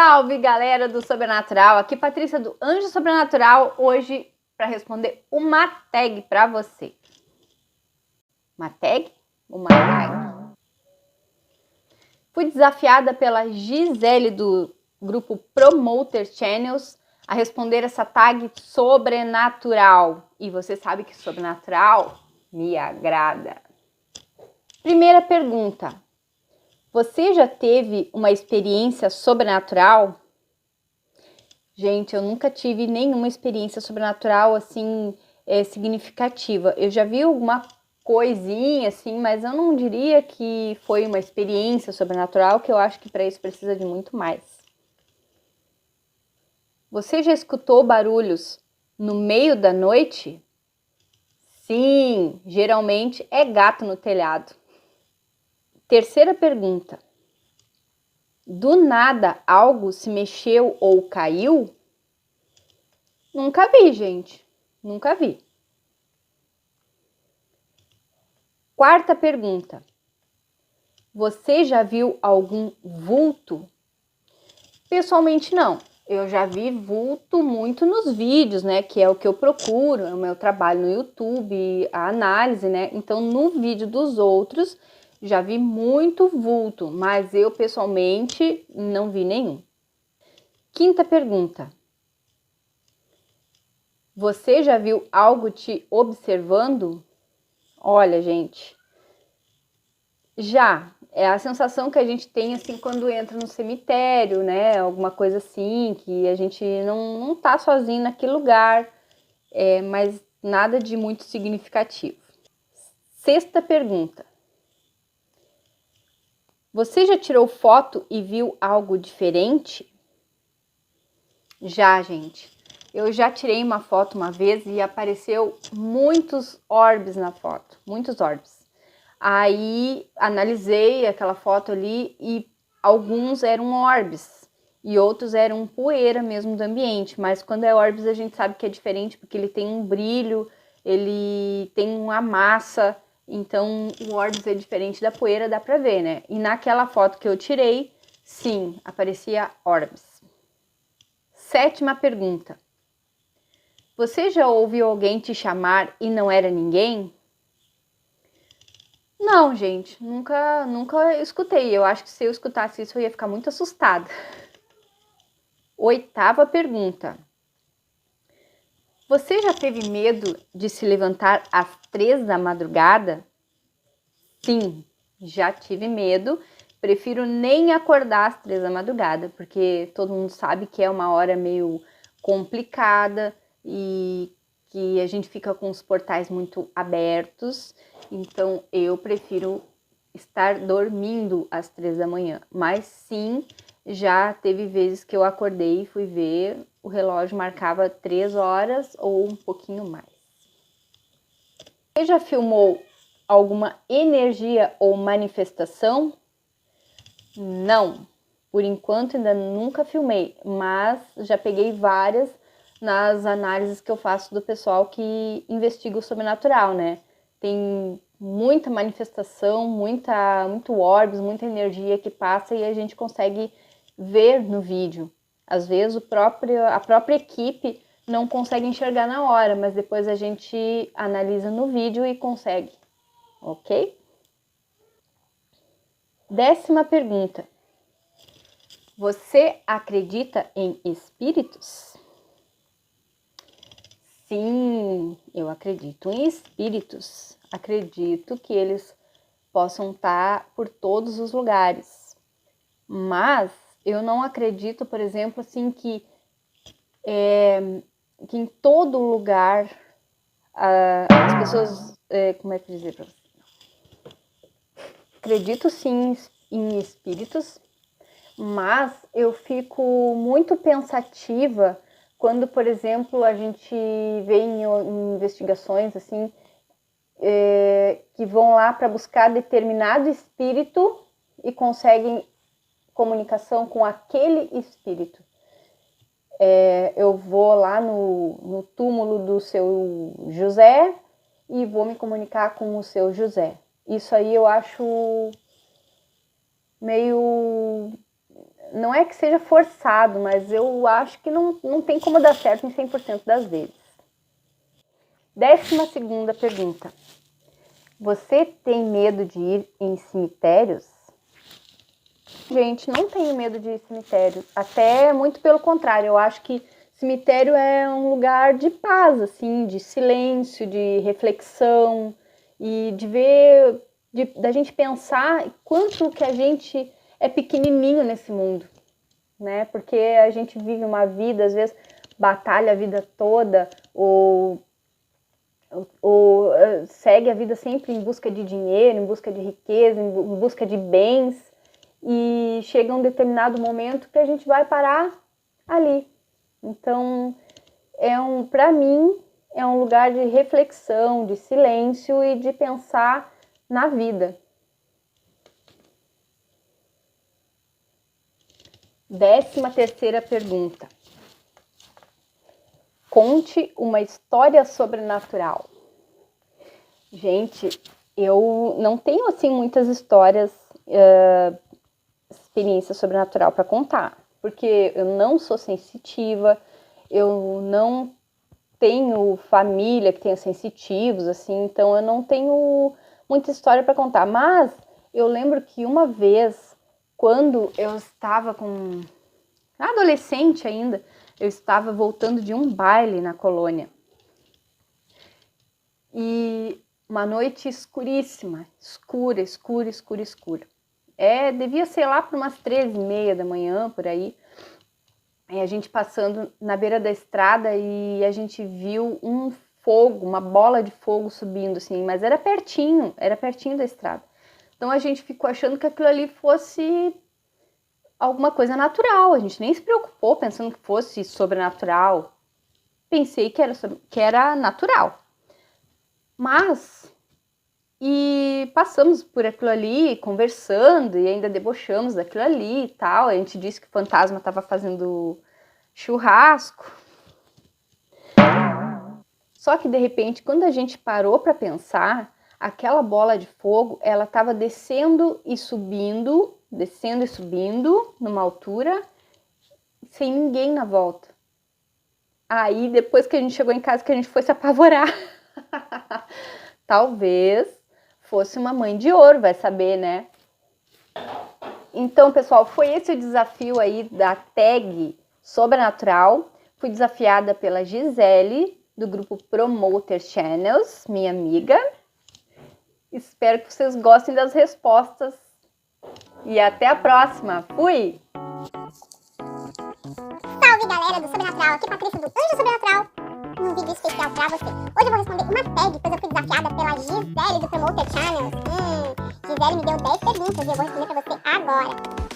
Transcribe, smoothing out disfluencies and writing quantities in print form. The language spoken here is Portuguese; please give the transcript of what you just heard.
Salve, galera do Sobrenatural! Aqui Patrícia do Anjo Sobrenatural, hoje para responder uma tag para você. Uma tag? Uma tag? Fui desafiada pela Gisele do grupo Promoter Channels a responder essa tag sobrenatural. E você sabe que sobrenatural me agrada. Primeira pergunta. Você já teve uma experiência sobrenatural? Gente, eu nunca tive nenhuma experiência sobrenatural assim significativa. Eu já vi alguma coisinha assim, mas eu não diria que foi uma experiência sobrenatural, que eu acho que para isso precisa de muito mais. Você já escutou barulhos no meio da noite? Sim, geralmente é gato no telhado. Terceira pergunta. Do nada algo se mexeu ou caiu? Nunca vi, gente. Nunca vi. Quarta pergunta. Você já viu algum vulto? Pessoalmente, não. Eu já vi vulto muito nos vídeos, né? Que é o que eu procuro, é o meu trabalho no YouTube, a análise, né? Então, no vídeo dos outros, já vi muito vulto, mas eu pessoalmente não vi nenhum. Quinta pergunta. Você já viu algo te observando? Olha, gente, já. É a sensação que a gente tem assim quando entra no cemitério, né? Alguma coisa assim, que a gente não tá sozinho naquele lugar, mas nada de muito significativo. Sexta pergunta. Você já tirou foto e viu algo diferente? Já, gente. Eu já tirei uma foto uma vez e apareceu muitos orbes na foto, muitos orbes. Aí analisei aquela foto ali e alguns eram orbes e outros eram poeira mesmo do ambiente. Mas quando é orbes a gente sabe que é diferente porque ele tem um brilho, ele tem uma massa. Então o orbes é diferente da poeira, dá pra ver, né? E naquela foto que eu tirei, sim, aparecia orbes. Sétima pergunta. Você já ouviu alguém te chamar e não era ninguém? Não, gente, nunca escutei. Eu acho que se eu escutasse isso eu ia ficar muito assustada. Oitava pergunta. Você já teve medo de se levantar às 3 da madrugada? Sim, já tive medo. Prefiro nem acordar às 3 da madrugada, porque todo mundo sabe que é uma hora meio complicada e que a gente fica com os portais muito abertos. Então, eu prefiro estar dormindo às 3 da manhã. Mas sim, já teve vezes que eu acordei e fui ver, o relógio marcava 3 horas ou um pouquinho mais. Você já filmou alguma energia ou manifestação? Não, por enquanto ainda nunca filmei, mas já peguei várias nas análises que eu faço do pessoal que investiga o sobrenatural, né? Tem muita manifestação, muito orbs, muita energia que passa e a gente consegue ver no vídeo. Às vezes a própria equipe não consegue enxergar na hora, mas depois a gente analisa no vídeo e consegue, ok? Décima pergunta. Você acredita em espíritos? Sim, eu acredito em espíritos. Acredito que eles possam estar por todos os lugares. Mas eu não acredito, por exemplo, assim, que em todo lugar as pessoas... como é que dizer para você? Acredito sim em espíritos, mas eu fico muito pensativa quando, por exemplo, a gente vê em investigações assim, que vão lá para buscar determinado espírito e conseguem comunicação com aquele espírito. Eu vou lá no túmulo do seu José e vou me comunicar com o seu José. Isso aí eu acho meio não é que seja forçado, mas eu acho que não tem como dar certo em 100% das vezes. 12ª pergunta. Você tem medo de ir em cemitérios? Gente, não tenho medo de ir em cemitério. Até muito pelo contrário, eu acho que cemitério é um lugar de paz, assim, de silêncio, de reflexão e de ver, da gente pensar quanto que a gente é pequenininho nesse mundo, né? Porque a gente vive uma vida, às vezes, batalha a vida toda ou segue a vida sempre em busca de dinheiro, em busca de riqueza, em busca de bens, e chega um determinado momento que a gente vai parar ali. Então, para mim, é um lugar de reflexão, de silêncio e de pensar na vida. 13ª pergunta. Conte uma história sobrenatural. Gente, eu não tenho assim muitas histórias, experiência sobrenatural para contar, porque eu não sou sensitiva, eu não tenho família que tenha sensitivos, assim, então eu não tenho muita história para contar. Mas eu lembro que uma vez, quando eu estava adolescente ainda, eu estava voltando de um baile na colônia. E uma noite escuríssima, escura. Devia ser lá por umas 13h30 da manhã, por aí. E a gente passando na beira da estrada e a gente viu um fogo, uma bola de fogo subindo, assim, mas era pertinho da estrada. Então a gente ficou achando que aquilo ali fosse alguma coisa natural, a gente nem se preocupou pensando que fosse sobrenatural. Pensei que era natural. Mas, e passamos por aquilo ali, conversando, e ainda debochamos daquilo ali e tal. A gente disse que o fantasma estava fazendo churrasco. Só que, de repente, quando a gente parou para pensar, aquela bola de fogo, ela estava descendo e subindo, numa altura, sem ninguém na volta. Aí, depois que a gente chegou em casa, que a gente foi se apavorar. Talvez fosse uma mãe de ouro, vai saber, né? Então, pessoal, foi esse o desafio aí da tag sobrenatural. Fui desafiada pela Gisele, do grupo Promoter Channels, minha amiga. Espero que vocês gostem das respostas. E até a próxima. Fui! Salve, galera do Sobrenatural! Aqui é Patrícia do Anjo Sobrenatural. Num vídeo especial pra você. Hoje eu vou responder uma tag, pois eu fui desafiada pela Gisele do Promoter Channels. Gisele me deu 10 perguntas e eu vou responder pra você agora.